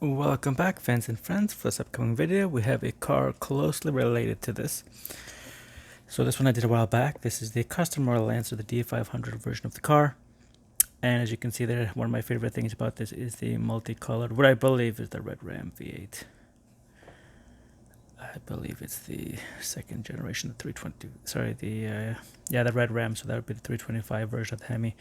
Welcome back, fans and friends. For this upcoming video, we have a car closely related to this. So this one I did a while back. This is the custom Royal Lancer, the D500 version of the car. And as you can see there, one of my favorite things about this is the multicolored, what I believe is the Red Ram V8. I believe it's the second generation, the 320. Sorry, the Red Ram. So that would be the 325 version of the Hemi.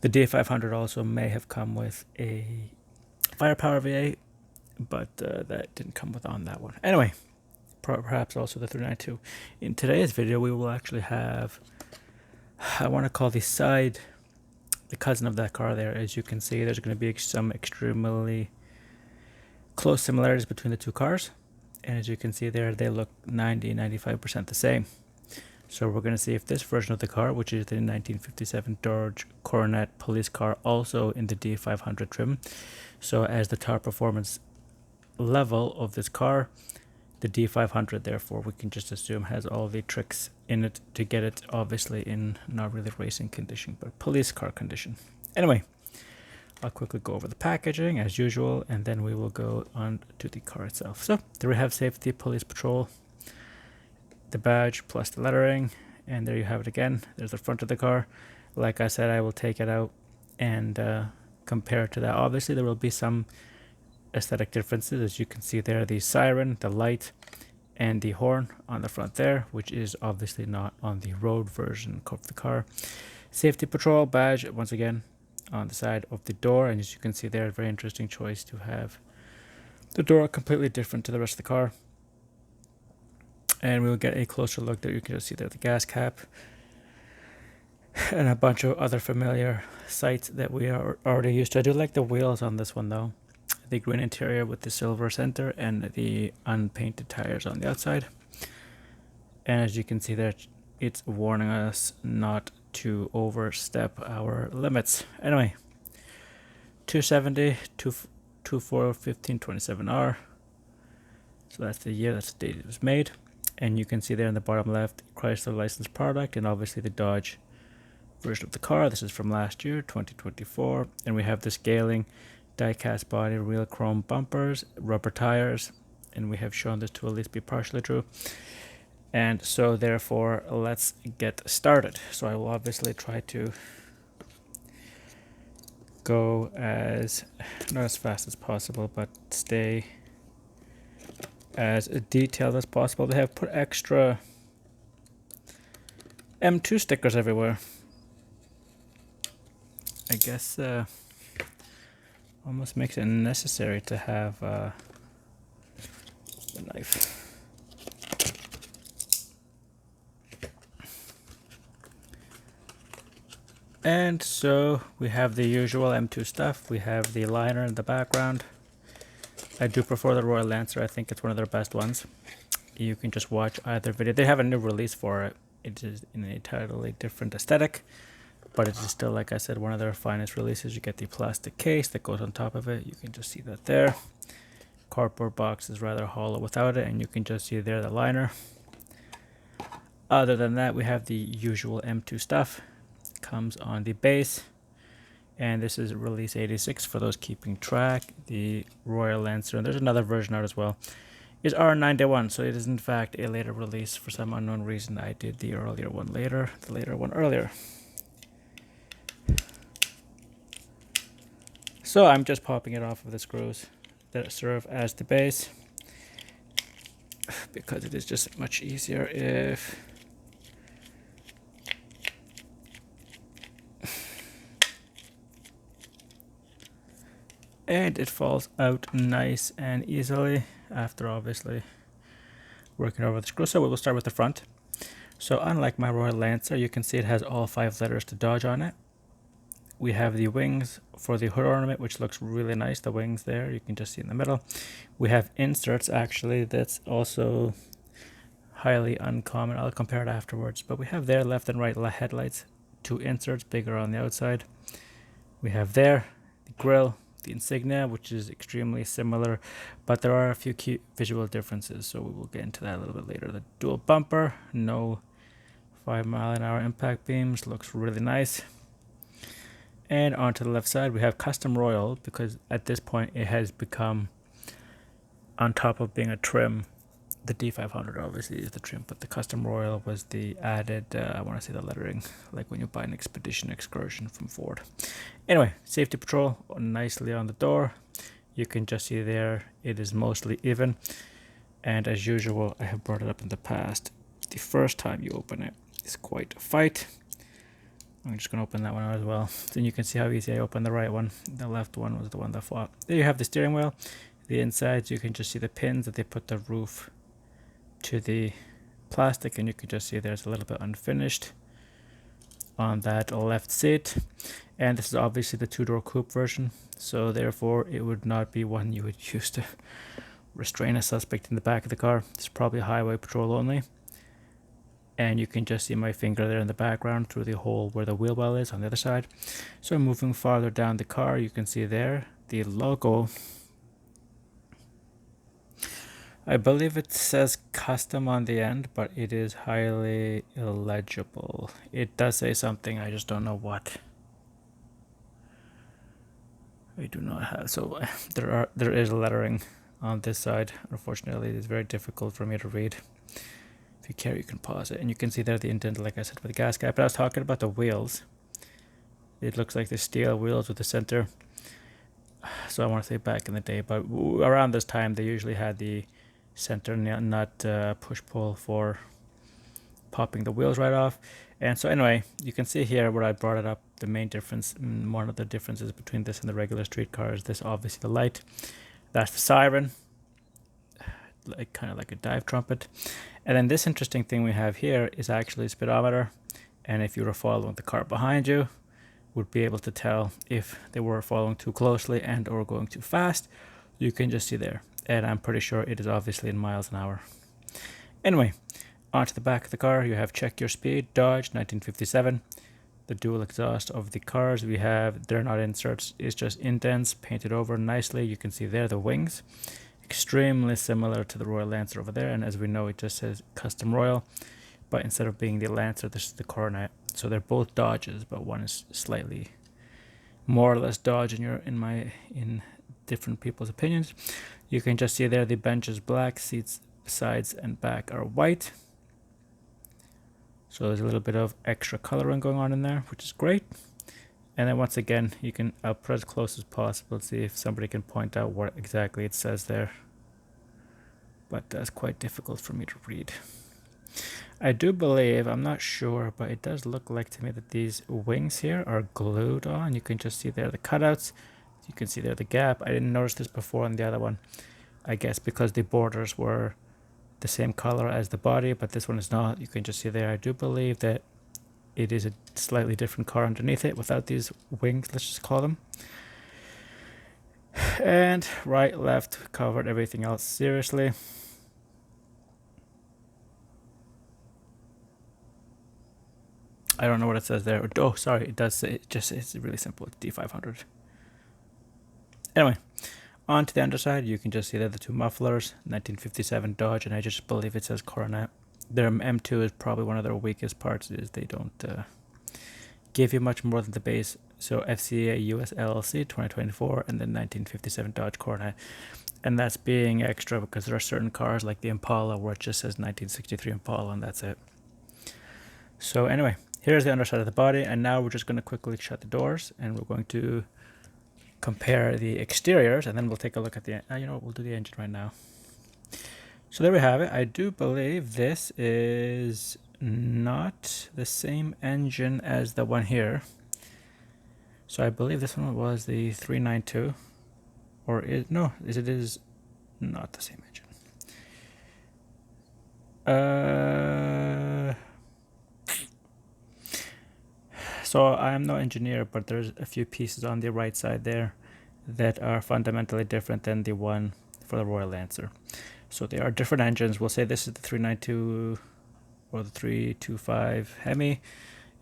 The D500 also may have come with a firepower V8, but that didn't come with on that one. Anyway, perhaps also the 392. In today's video, we will actually have, I want to call the cousin of that car there. As you can see, there's going to be some extremely close similarities between the two cars. And as you can see there, they look 90-95% the same. So we're going to see if this version of the car, which is the 1957 Dodge Coronet police car, also in the D500 trim. So as the top performance level of this car, the D500, therefore, we can just assume has all the tricks in it to get it obviously in not really racing condition, but police car condition. Anyway, I'll quickly go over the packaging as usual, and then we will go on to the car itself. So there we have safety, police patrol, the badge plus the lettering, and there you have it again. There's the front of the car. Like I said, I will take it out and compare it to that. Obviously there will be some aesthetic differences. As you can see there, the siren, the light, and the horn on the front there, which is obviously not on the road version of the car. Safety patrol badge once again on the side of the door, and as you can see there, a very interesting choice to have the door completely different to the rest of the car. And we will get a closer look there. You can just see there the gas cap and a bunch of other familiar sights that we are already used to. I do like the wheels on this one though. The green interior with the silver center and the unpainted tires on the outside. And as you can see there, it's warning us not to overstep our limits. Anyway, 270, 24, 1527R. So that's the year, that's the date it was made. And you can see there in the bottom left, Chrysler licensed product, and obviously the Dodge version of the car. This is from last year, 2024. And we have the scaling, die-cast body, real chrome bumpers, rubber tires, and we have shown this to at least be partially true. And so therefore, let's get started. So I will obviously try to go not as fast as possible, but stay as detailed as possible. They have put extra M2 stickers everywhere. I guess almost makes it necessary to have the knife. And so we have the usual M2 stuff. We have the liner in the background. I do prefer the Royal Lancer. I think it's one of their best ones. You can just watch either video. They have a new release for it. It is in a totally different aesthetic, but it is still, like I said, one of their finest releases. You get the plastic case that goes on top of it. You can just see that there. Cardboard box is rather hollow without it, and you can just see there the liner. Other than that, we have the usual M2 stuff. Comes on the base, and this is release 86 for those keeping track. The Royal Lancer, and there's another version out as well, is R91, so it is in fact a later release. For some unknown reason, I did the earlier one later, the later one earlier. So I'm just popping it off of the screws that serve as the base, because it is just much easier if and it falls out nice and easily after obviously working over the screw. So we will start with the front. So unlike my Royal Lancer, you can see it has all 5 letters to Dodge on it. We have the wings for the hood ornament, which looks really nice. The wings there, you can just see in the middle. We have inserts, actually, that's also highly uncommon. I'll compare it afterwards. But we have there left and right headlights, 2 inserts, bigger on the outside. We have there the grille, the insignia, which is extremely similar, but there are a few key visual differences, so we will get into that a little bit later. The dual bumper, no 5-mile-an-hour impact beams, looks really nice. And onto the left side, we have Custom Royal, because at this point it has become on top of being a trim, the D500 obviously is the trim, but the Custom Royal was the added, I want to say the lettering, like when you buy an Expedition Excursion from Ford. Anyway, safety patrol nicely on the door. You can just see there, it is mostly even. And as usual, I have brought it up in the past, the first time you open it is quite a fight. I'm just going to open that one out as well. Then you can see how easy I opened the right one. The left one was the one that fought. There you have the steering wheel. The inside, you can just see the pins that they put the roof to the plastic, and you can just see there's a little bit unfinished on that left seat. And this is obviously the two-door coupe version, so therefore it would not be one you would use to restrain a suspect in the back of the car. It's probably highway patrol only. And you can just see my finger there in the background through the hole where the wheel well is on the other side. So moving farther down the car, you can see there the logo. I believe it says custom on the end, but it is highly illegible. It does say something, I just don't know what. I do not have, so there is lettering on this side. Unfortunately, it is very difficult for me to read. If you care, you can pause it, and you can see there the indent, like I said, with the gas cap. But I was talking about the wheels. It looks like the steel wheels with the center. So I want to say back in the day, but around this time they usually had the center nut push-pull for popping the wheels right off. And so anyway, you can see here where I brought it up, the main difference, one of the differences between this and the regular street car is this, obviously the light. That's the siren, like kind of like a dive trumpet. And then this interesting thing we have here is actually a speedometer, and if you were following the car behind you, would be able to tell if they were following too closely and or going too fast. You can just see there, and I'm pretty sure it is obviously in miles an hour. Anyway, onto the back of the car, you have check your speed, Dodge 1957. The dual exhaust of the cars we have, they're not inserts, it's just indents painted over nicely. You can see there the wings, extremely similar to the Royal Lancer over there, and as we know, it just says Custom Royal, but instead of being the Lancer, this is the Coronet. So they're both Dodges, but one is slightly more or less Dodge in different people's opinions. You can just see there the bench is black, seats sides and back are white. So there's a little bit of extra coloring going on in there, which is great. And then once again, I'll put as close as possible to see if somebody can point out what exactly it says there. But that's quite difficult for me to read. I do believe, I'm not sure, but it does look like to me that these wings here are glued on. You can just see there the cutouts. You can see there the gap. I didn't notice this before on the other one. I guess because the borders were the same color as the body, but this one is not. You can just see there. I do believe that it is a slightly different car underneath it without these wings, let's just call them. And right, left, covered everything else seriously. I don't know what it says there. Oh, sorry, it does say, it's really simple. It's D500. Anyway, on to the underside, you can just see there the two mufflers, 1957 Dodge, and I just believe it says Coronet. Their M2 is probably one of their weakest parts, is they don't give you much more than the base. So FCA US LLC 2024, and then 1957 Dodge Coronet. And that's being extra because there are certain cars like the Impala where it just says 1963 Impala, and that's it. So anyway, here's the underside of the body, and now we're just going to quickly shut the doors, and we're going to compare the exteriors, and then we'll take a look at the, we'll do the engine right now. So there we have it. I do believe this is not the same engine as the one here. So I believe this one was the 392, or it is not the same engine. So I am no engineer, but there's a few pieces on the right side there that are fundamentally different than the one for the Royal Lancer. So they are different engines. We'll say this is the 392 or the 325 Hemi,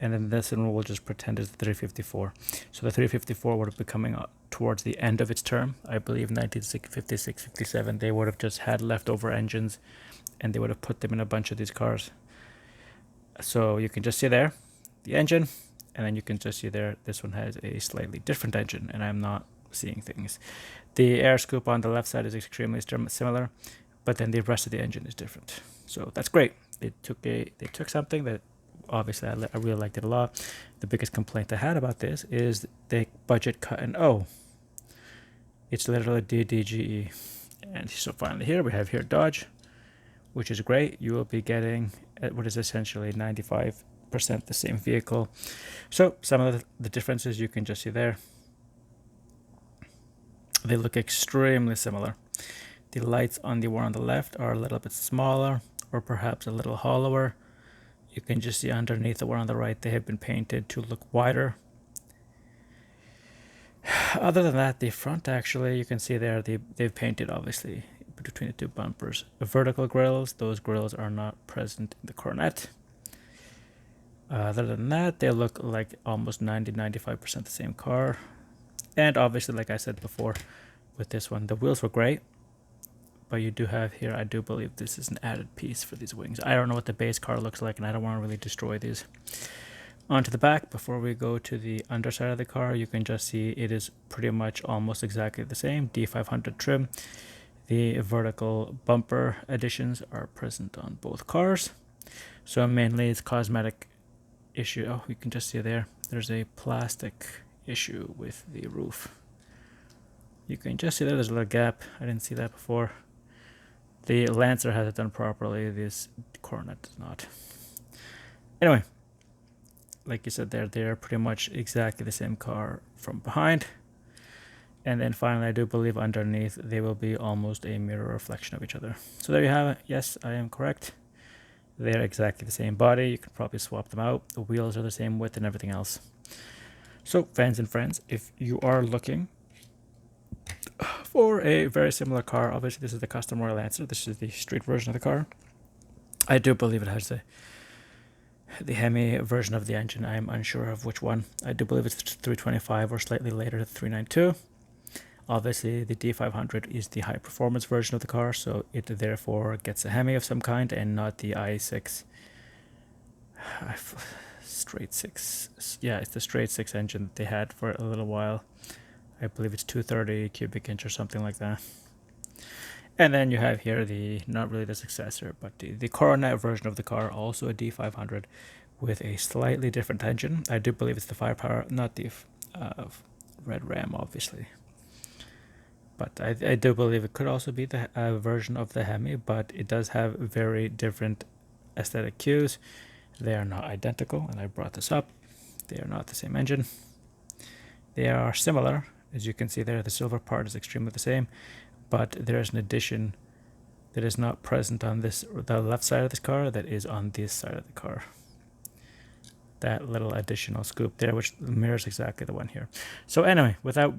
and then this one we'll just pretend is the 354. So the 354 would have been coming up towards the end of its term. I believe 1956, 57, they would have just had leftover engines, and they would have put them in a bunch of these cars. So you can just see there the engine, and then you can just see there this one has a slightly different engine, and I'm not seeing things. The air scoop on the left side is extremely similar, but then the rest of the engine is different. So that's great. They took something that obviously I really liked it a lot. The biggest complaint I had about this is the budget cut and it's literally DDGE. And so finally here we have Dodge, which is great. You will be getting what is essentially 95% the same vehicle. So some of the differences you can just see there. They look extremely similar. The lights on the one on the left are a little bit smaller or perhaps a little hollower. You can just see underneath the one on the right, they have been painted to look wider. Other than that, the front actually, you can see there, they've painted obviously between the two bumpers. The vertical grills, those grills are not present in the Coronet. Other than that, they look like almost 90-95% the same car. And obviously, like I said before, with this one, the wheels were great. But you do have here, I do believe this is an added piece for these wings. I don't know what the base car looks like, and I don't want to really destroy these. Onto the back, before we go to the underside of the car, you can just see it is pretty much almost exactly the same. D500 trim. The vertical bumper additions are present on both cars. So mainly it's cosmetic issue. Oh, you can just see there's a plastic issue with the roof. You can just see there's a little gap. I didn't see that before. The Lancer has it done properly. This Coronet does not. Anyway, like you said there, they're pretty much exactly the same car from behind. And then finally, I do believe underneath they will be almost a mirror reflection of each other. So there you have it. Yes, I am correct. They're exactly the same body. You can probably swap them out. The wheels are the same width and everything else. So fans and friends, if you are looking for a very similar car, obviously this is the Custom Royal Lancer. This is the street version of the car. I do believe it has the Hemi version of the engine. I am unsure of which one. I do believe it's 325 or slightly later, 392. Obviously, the D500 is the high performance version of the car, so it therefore gets a Hemi of some kind and not the i6 straight six. Yeah, it's the straight six engine that they had for a little while. I believe it's 230 cubic inch or something like that. And then you have here not really the successor, but the Coronet version of the car, also a D500 with a slightly different engine. I do believe it's the firepower, not the Red Ram, obviously. But I do believe it could also be the version of the Hemi, but it does have very different aesthetic cues. They are not identical, and I brought this up. They are not the same engine. They are similar. As you can see there, the silver part is extremely the same, but there is an addition that is not present on the left side of this car that is on this side of the car. That little additional scoop there, which mirrors exactly the one here. So anyway, without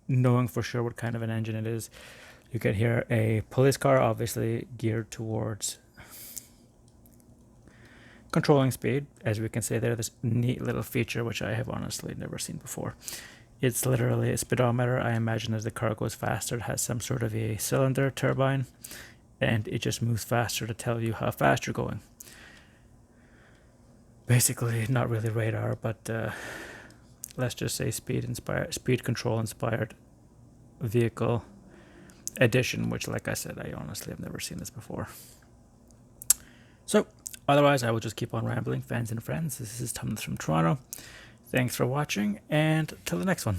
knowing for sure what kind of an engine it is, you get here a police car, obviously geared towards controlling speed. As we can see there, this neat little feature which I have honestly never seen before. It's literally a speedometer. I imagine as the car goes faster, it has some sort of a cylinder turbine, and it just moves faster to tell you how fast you're going. Basically, not really radar, but let's just say speed control inspired vehicle edition, which, like I said, I honestly have never seen this before. So otherwise, I will just keep on rambling. Fans and friends, this is Thomas from Toronto. Thanks for watching, and till the next one.